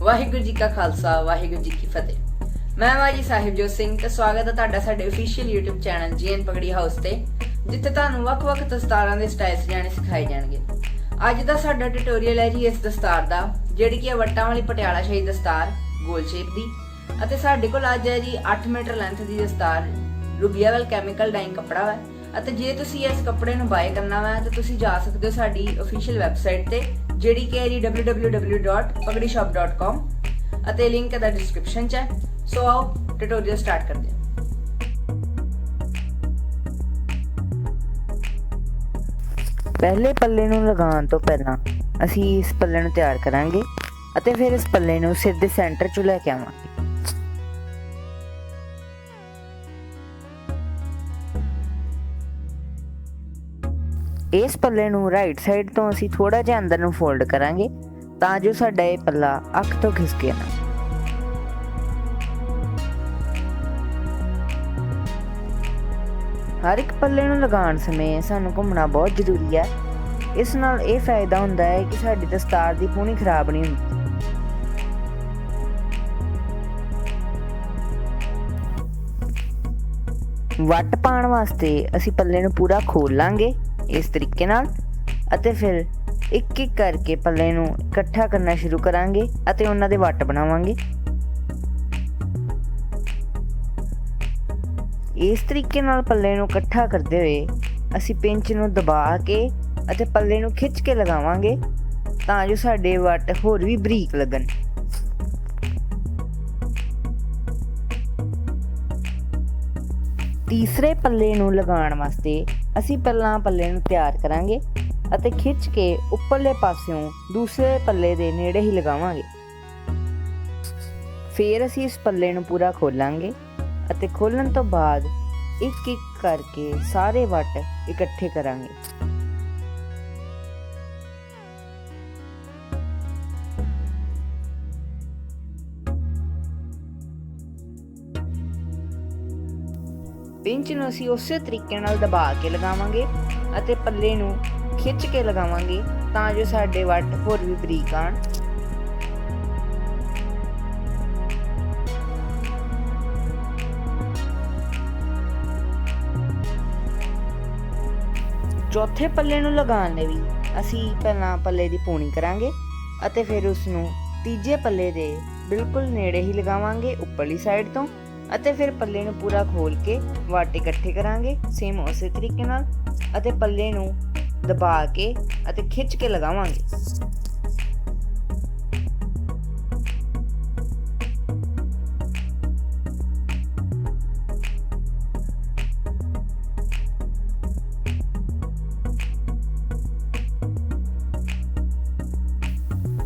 ਵਾਹਿਗੁਰੂ ਜੀ का खालसा वाहिगुरू जी की फतेह। मैं जी ਸਾਹਿਬਜੋਤ ਸਿੰਘ ਤੇ ਸਵਾਗਤ ਹੈ ਤੁਹਾਡਾ ਸਾਡੇ ਅਫੀਸ਼ੀਅਲ YouTube ਚੈਨਲ ਜੀਐਨ ਪਗੜੀ ਹਾਊਸ ਤੇ, ਜਿੱਥੇ ਤੁਹਾਨੂੰ ਵੱਖ-ਵੱਖ ਦਸਤਾਰਾਂ ਦੇ ਸਟਾਈਲ ਸਜਾਣੇ ਸਿਖਾਏ ਜਾਣਗੇ। ਅੱਜ ਦਾ ਸਾਡਾ ਟਿਊਟੋਰੀਅਲ ਹੈ ਜੀ ਇਸ ਦਸਤਾਰ ਦਾ, ਜਿਹੜੀ ਕਿ ਹੈ ਵੱਟਾਂ ਵਾਲੀ ਪਟਿਆਲਾ ਸ਼ਾਹੀ ਦਸਤਾਰ ਗੋਲ ਸ਼ੇਪ ਦੀ। ਅਤੇ ਸਾਡੇ ਕੋਲ ਅੱਜ ਹੈ ਜੀ 8 ਮੀਟਰ ਲੈਂਥ ਦੀ ਦਸਤਾਰ ਰੁਬੀਆ ਵਾਲ ਕੈਮੀਕਲ ਡਾਈਂਗ ਕੱਪੜਾ ਹੈ। ਅਤੇ ਜੇ ਤੁਸੀਂ ਇਸ ਕੱਪੜੇ ਨੂੰ ਬਾਏ ਕਰਨਾ ਹੈ ਤਾਂ ਤੁਸੀਂ ਜਾ ਸਕਦੇ ਹੋ ਸਾਡੀ ਅਫੀਸ਼ੀਅਲ ਵੈਬਸਾਈਟ ਤੇ, ਜਿਹੜੀ ਕਿ ਹੈ ਜੀ www.pagadishop.com, ਅਤੇ ਲਿੰਕ ਇਹਦਾ ਡਿਸਕ੍ਰਿਪਸ਼ਨ 'ਚ ਹੈ। ਸੋ ਆਓ ਟਿਊਟੋਰੀਅਲ ਸਟਾਰਟ ਕਰਦੇ ਹਾਂ। ਪਹਿਲੇ ਪੱਲੇ ਨੂੰ ਲਗਾਉਣ ਤੋਂ ਪਹਿਲਾਂ ਅਸੀਂ ਇਸ ਪੱਲੇ ਨੂੰ ਤਿਆਰ ਕਰਾਂਗੇ ਅਤੇ ਫਿਰ ਇਸ ਪੱਲੇ ਨੂੰ ਸਿਰ ਦੇ ਸੈਂਟਰ 'ਚ ਲੈ ਕੇ ਆਵਾਂਗੇ। ਇਸ ਪੱਲੇ ਨੂੰ ਰਾਈਟ ਸਾਈਡ ਤੋਂ ਅਸੀਂ ਥੋੜਾ ਜਿਹਾ ਅੰਦਰ ਨੂੰ ਫੋਲਡ ਕਰਾਂਗੇ ਤਾਂ ਜੋ ਸਾਡਾ ਇਹ ਪੱਲਾ ਅੱਖ ਤੋਂ ਖਿਸਕੇ ਨਾ। ਹਰ ਇੱਕ ਪੱਲੇ ਨੂੰ ਲਗਾਉਣ ਸਮੇਂ ਸਾਨੂੰ ਘੁੰਮਣਾ ਬਹੁਤ ਜ਼ਰੂਰੀ ਹੈ। ਇਸ ਨਾਲ ਇਹ ਫਾਇਦਾ ਹੁੰਦਾ ਹੈ ਕਿ ਸਾਡੀ ਦਸਤਾਰ ਦੀ ਪੂਣੀ ਖਰਾਬ ਨਹੀਂ ਹੁੰਦੀ। ਵੱਟ ਪਾਉਣ ਵਾਸਤੇ ਅਸੀਂ ਪੱਲੇ ਨੂੰ ਪੂਰਾ ਖੋਲ ਲਾਂਗੇ ਇਸ ਤਰੀਕੇ ਨਾਲ, ਅਤੇ ਫਿਰ ਇੱਕ ਇੱਕ ਕਰਕੇ ਪੱਲੇ ਨੂੰ ਇਕੱਠਾ ਕਰਨਾ ਸ਼ੁਰੂ ਕਰਾਂਗੇ ਅਤੇ ਉਹਨਾਂ ਦੇ ਵੱਟ ਬਣਾਵਾਂਗੇ। ਇਸ ਤਰੀਕੇ ਨਾਲ ਪੱਲੇ ਨੂੰ ਇਕੱਠਾ ਕਰਦੇ ਹੋਏ ਅਸੀਂ ਪਿੰਚ ਨੂੰ ਦਬਾ ਕੇ ਅਤੇ ਪੱਲੇ ਨੂੰ ਖਿੱਚ ਕੇ ਲਗਾਵਾਂਗੇ ਤਾਂ ਜੋ ਸਾਡੇ ਵੱਟ ਹੋਰ ਵੀ ਬਰੀਕ ਲੱਗਣ। ਤੀਸਰੇ ਪੱਲੇ ਨੂੰ ਲਗਾਉਣ ਵਾਸਤੇ ਅਸੀਂ ਪਹਿਲਾਂ ਪੱਲੇ ਨੂੰ ਤਿਆਰ ਕਰਾਂਗੇ ਅਤੇ ਖਿੱਚ ਕੇ ਉੱਪਰਲੇ ਪਾਸਿਓਂ ਦੂਸਰੇ ਪੱਲੇ ਦੇ ਨੇੜੇ ਹੀ ਲਗਾਵਾਂਗੇ। ਫਿਰ ਅਸੀਂ ਇਸ ਪੱਲੇ ਨੂੰ ਪੂਰਾ ਖੋਲਾਂਗੇ ਅਤੇ ਖੋਲਣ ਤੋਂ ਬਾਅਦ ਇੱਕ ਇੱਕ ਕਰਕੇ ਸਾਰੇ ਵੱਟ ਇਕੱਠੇ ਕਰਾਂਗੇ। ਪਿੰਚ ਨੂੰ ਅਸੀਂ ਉਸੇ ਤਰੀਕੇ ਨਾਲ ਦਬਾ ਕੇ ਲਗਾਵਾਂਗੇ ਅਤੇ ਪੱਲੇ ਨੂੰ ਖਿੱਚ ਕੇ ਲਗਾਵਾਂਗੇ ਤਾਂ ਜੋ ਸਾਡੇ ਵੱਟ ਹੋਰ ਵੀ ਬਰੀਕ ਆਣ। ਚੌਥੇ ਪੱਲੇ ਨੂੰ ਲਗਾਉਣ ਲਈ ਵੀ ਅਸੀਂ ਪਹਿਲਾਂ ਪੱਲੇ ਦੀ ਪੂਣੀ ਕਰਾਂਗੇ ਅਤੇ ਫਿਰ ਉਸ ਨੂੰ ਤੀਜੇ ਪੱਲੇ ਦੇ ਬਿਲਕੁਲ ਨੇੜੇ ਹੀ ਲਗਾਵਾਂਗੇ ਉੱਪਰਲੀ ਸਾਈਡ ਤੋਂ, ਅਤੇ ਫਿਰ ਪੱਲੇ ਨੂੰ ਪੂਰਾ ਖੋਲ ਕੇ ਵੱਟ ਇਕੱਠੇ ਕਰਾਂਗੇ ਸੇਮ ਉਸੇ ਤਰੀਕੇ ਨਾਲ, ਅਤੇ ਪੱਲੇ ਨੂੰ ਦਬਾ ਕੇ ਅਤੇ ਖਿੱਚ ਕੇ ਲਗਾਵਾਂਗੇ।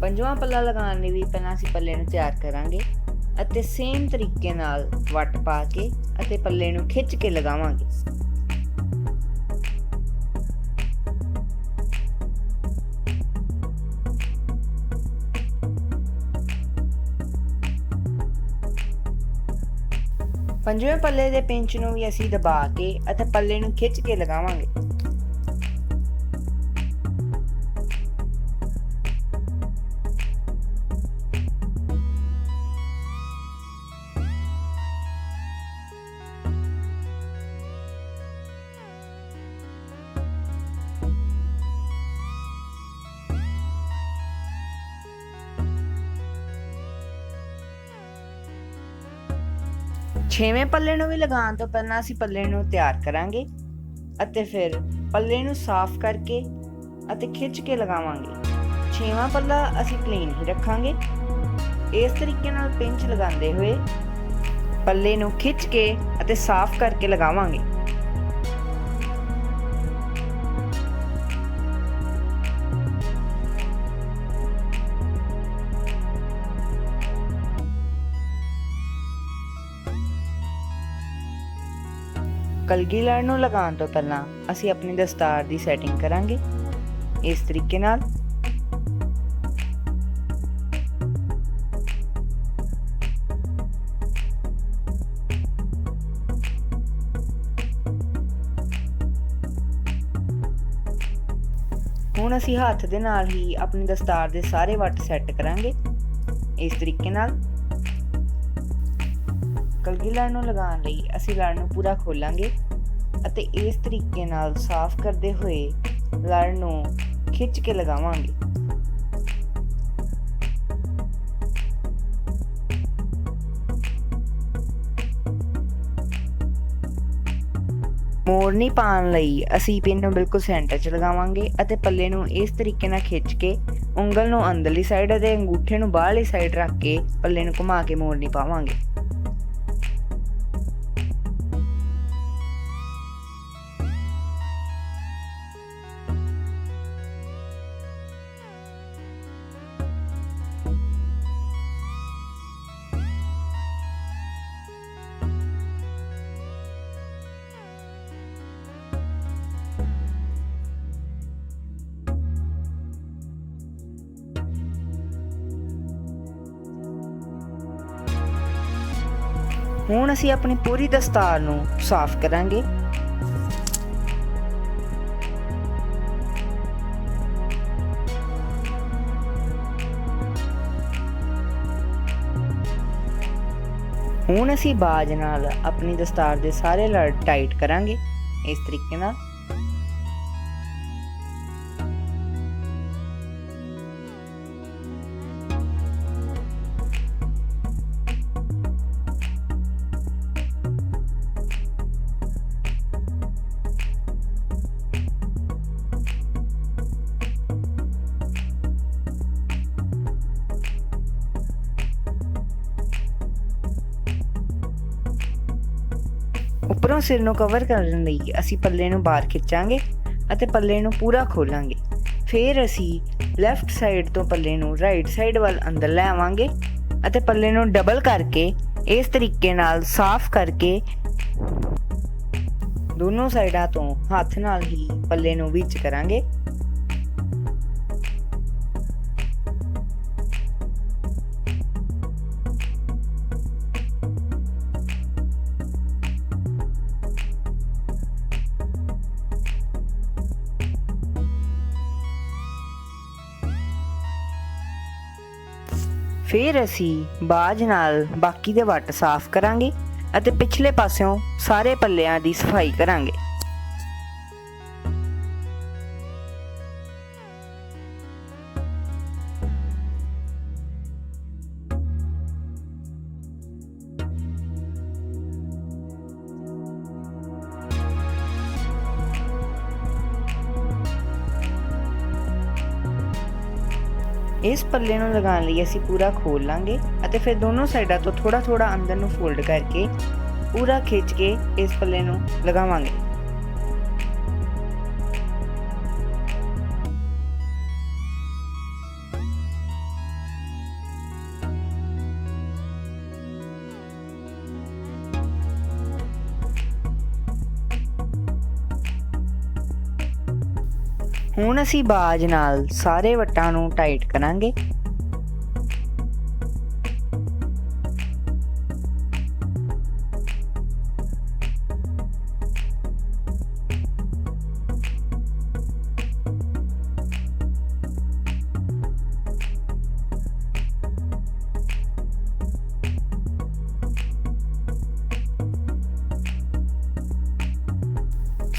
ਪੰਜਵਾਂ ਪੱਲਾ ਲਗਾਉਣ ਲਈ ਵੀ ਪਹਿਲਾਂ ਅਸੀਂ ਪੱਲੇ ਨੂੰ ਤਿਆਰ ਕਰਾਂਗੇ ਅਤੇ ਸੇਮ ਤਰੀਕੇ ਨਾਲ ਵੱਟ ਪਾ ਕੇ ਅਤੇ ਪੱਲੇ ਨੂੰ ਖਿੱਚ ਕੇ ਲਗਾਵਾਂਗੇ। ਪੰਜਵੇਂ ਪੱਲੇ ਦੇ ਪਿੰਚ ਨੂੰ ਵੀ ਅਸੀਂ ਦਬਾ ਕੇ ਅਤੇ ਪੱਲੇ ਨੂੰ ਖਿੱਚ ਕੇ ਲਗਾਵਾਂਗੇ। ਛੇਵੇਂ ਪੱਲੇ ਨੂੰ ਵੀ ਲਗਾਉਣ ਤੋਂ ਪਹਿਲਾਂ ਅਸੀਂ ਪੱਲੇ ਨੂੰ ਤਿਆਰ ਕਰਾਂਗੇ ਅਤੇ ਫਿਰ ਪੱਲੇ ਨੂੰ ਸਾਫ਼ ਕਰਕੇ ਅਤੇ ਖਿੱਚ ਕੇ ਲਗਾਵਾਂਗੇ। ਛੇਵਾਂ ਪੱਲਾ ਅਸੀਂ ਪਲੇਨ ਹੀ ਰੱਖਾਂਗੇ। ਇਸ ਤਰੀਕੇ ਨਾਲ ਪਿੰਚ ਲਗਾਉਂਦੇ ਹੋਏ ਪੱਲੇ ਨੂੰ ਖਿੱਚ ਕੇ ਅਤੇ ਸਾਫ਼ ਕਰਕੇ ਲਗਾਵਾਂਗੇ। ਕਲਗੀ ਲੜ ਨੂੰ ਲਗਾਉਣ ਤੋਂ ਪਹਿਲਾਂ ਅਸੀਂ ਆਪਣੀ ਦਸਤਾਰ ਦੀ ਸੈਟਿੰਗ ਕਰਾਂਗੇ ਇਸ ਤਰੀਕੇ ਨਾਲ। ਹੁਣ ਅਸੀਂ ਹੱਥ ਦੇ ਨਾਲ ਹੀ ਆਪਣੀ ਦਸਤਾਰ ਦੇ ਸਾਰੇ ਵੱਟ ਸੈੱਟ ਕਰਾਂਗੇ ਇਸ ਤਰੀਕੇ ਨਾਲ। ਕਲਗੀ ਲੜ ਨੂੰ ਲਗਾਉਣ ਲਈ ਅਸੀਂ ਲੜ ਨੂੰ ਪੂਰਾ ਖੋਲਾਂਗੇ ਅਤੇ ਇਸ ਤਰੀਕੇ ਨਾਲ ਸਾਫ਼ ਕਰਦੇ ਹੋਏ ਲੜ ਨੂੰ ਖਿੱਚ ਕੇ ਲਗਾਵਾਂਗੇ। ਮੋੜਨੀ ਪਾਉਣ ਲਈ ਅਸੀਂ ਪਿੰਨ ਨੂੰ ਬਿਲਕੁਲ ਸੈਂਟਰ 'ਚ ਲਗਾਵਾਂਗੇ ਅਤੇ ਪੱਲੇ ਨੂੰ ਇਸ ਤਰੀਕੇ ਨਾਲ ਖਿੱਚ ਕੇ ਉਂਗਲ ਨੂੰ ਅੰਦਰਲੀ ਸਾਈਡ ਅਤੇ ਅੰਗੂਠੇ ਨੂੰ ਬਾਹਰਲੀ ਸਾਈਡ ਰੱਖ ਕੇ ਪੱਲੇ ਨੂੰ ਘੁਮਾ ਕੇ ਮੋੜਨੀ ਪਾਵਾਂਗੇ। ਹੁਣ ਅਸੀਂ ਆਪਣੀ ਪੂਰੀ ਦਸਤਾਰ ਨੂੰ ਸਾਫ਼ ਕਰਾਂਗੇ। ਹੁਣ ਅਸੀਂ ਬਾਜ ਨਾਲ ਆਪਣੀ ਦਸਤਾਰ ਦੇ ਸਾਰੇ ਲੜ ਟਾਈਟ ਕਰਾਂਗੇ ਇਸ ਤਰੀਕੇ ਨਾਲ। ਉੱਪਰੋਂ ਸਿਰ ਨੂੰ ਕਵਰ ਕਰਨ ਲਈ ਅਸੀਂ ਪੱਲੇ ਨੂੰ ਬਾਹਰ ਖਿੱਚਾਂਗੇ ਅਤੇ ਪੱਲੇ ਨੂੰ ਪੂਰਾ ਖੋਲਾਂਗੇ। ਫਿਰ ਅਸੀਂ ਲੈਫਟ ਸਾਈਡ ਤੋਂ ਪੱਲੇ ਨੂੰ ਰਾਈਟ ਸਾਈਡ ਵੱਲ ਅੰਦਰ ਲੈ ਆਵਾਂਗੇ ਅਤੇ ਪੱਲੇ ਨੂੰ ਡਬਲ ਕਰਕੇ ਇਸ ਤਰੀਕੇ ਨਾਲ ਸਾਫ਼ ਕਰਕੇ ਦੋਨੋਂ ਸਾਈਡਾਂ ਤੋਂ ਹੱਥ ਨਾਲ ਹੀ ਪੱਲੇ ਨੂੰ ਵਿੱਚ ਕਰਾਂਗੇ। ਫਿਰ ਅਸੀਂ ਬਾਜ ਨਾਲ ਬਾਕੀ ਦੇ ਵੱਟ ਸਾਫ਼ ਕਰਾਂਗੇ ਅਤੇ ਪਿਛਲੇ ਪਾਸਿਓਂ ਸਾਰੇ ਪੱਲਿਆਂ ਦੀ ਸਫਾਈ ਕਰਾਂਗੇ। ਇਸ ਪੱਲੇ ਨੂੰ ਲਗਾਉਣ ਲਈ ਅਸੀਂ ਪੂਰਾ ਖੋਲ ਲਾਂਗੇ ਅਤੇ ਫਿਰ ਦੋਨੋਂ ਸਾਈਡਾਂ ਤੋਂ ਥੋੜਾ ਥੋੜਾ ਅੰਦਰ ਨੂੰ ਫੋਲਡ ਕਰਕੇ ਪੂਰਾ ਖਿੱਚ ਕੇ ਇਸ ਪੱਲੇ ਨੂੰ ਲਗਾਵਾਂਗੇ। ਹੁਣ ਅਸੀਂ ਬਾਜ ਨਾਲ ਸਾਰੇ ਵੱਟਾਂ ਨੂੰ ਟਾਈਟ ਕਰਾਂਗੇ।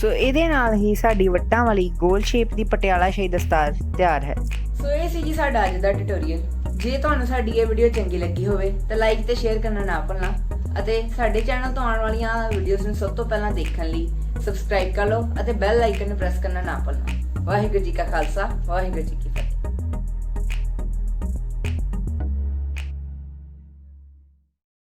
ਸੋ ਇਹਦੇ ਨਾਲ ਹੀ ਸਾਡੀ ਵੱਟਾਂ ਵਾਲੀ ਗੋਲ ਸ਼ੇਪ ਦੀ ਪਟਿਆਲਾ ਸ਼ਾਹੀ ਦਸਤਾਰ ਤਿਆਰ ਹੈ। ਸੋ ਇਹ ਸੀ ਜੀ ਸਾਡਾ ਅੱਜ ਦਾ ਟਿਊਟੋਰੀਅਲ। ਜੇ ਤੁਹਾਨੂੰ ਸਾਡੀ ਇਹ ਵੀਡੀਓ ਚੰਗੀ ਲੱਗੀ ਹੋਵੇ ਤਾਂ ਲਾਈਕ ਤੇ ਸ਼ੇਅਰ ਕਰਨਾ ਨਾ ਭੁੱਲਣਾ ਅਤੇ ਸਾਡੇ ਚੈਨਲ ਤੋਂ ਆਉਣ ਵਾਲੀਆਂ ਵੀਡੀਓਜ਼ ਨੂੰ ਸਭ ਤੋਂ ਪਹਿਲਾਂ ਦੇਖਣ ਲਈ ਸਬਸਕ੍ਰਾਈਬ ਕਰ ਲਓ ਅਤੇ ਬੈਲ ਆਈਕਨ ਨੂੰ ਪ੍ਰੈਸ ਕਰਨਾ ਨਾ ਭੁੱਲਣਾ। ਵਾਹਿਗੁਰੂ ਜੀ ਕਾ ਖਾਲਸਾ, ਵਾਹਿਗੁਰੂ ਜੀ ਕੀ ਫਤਿਹ।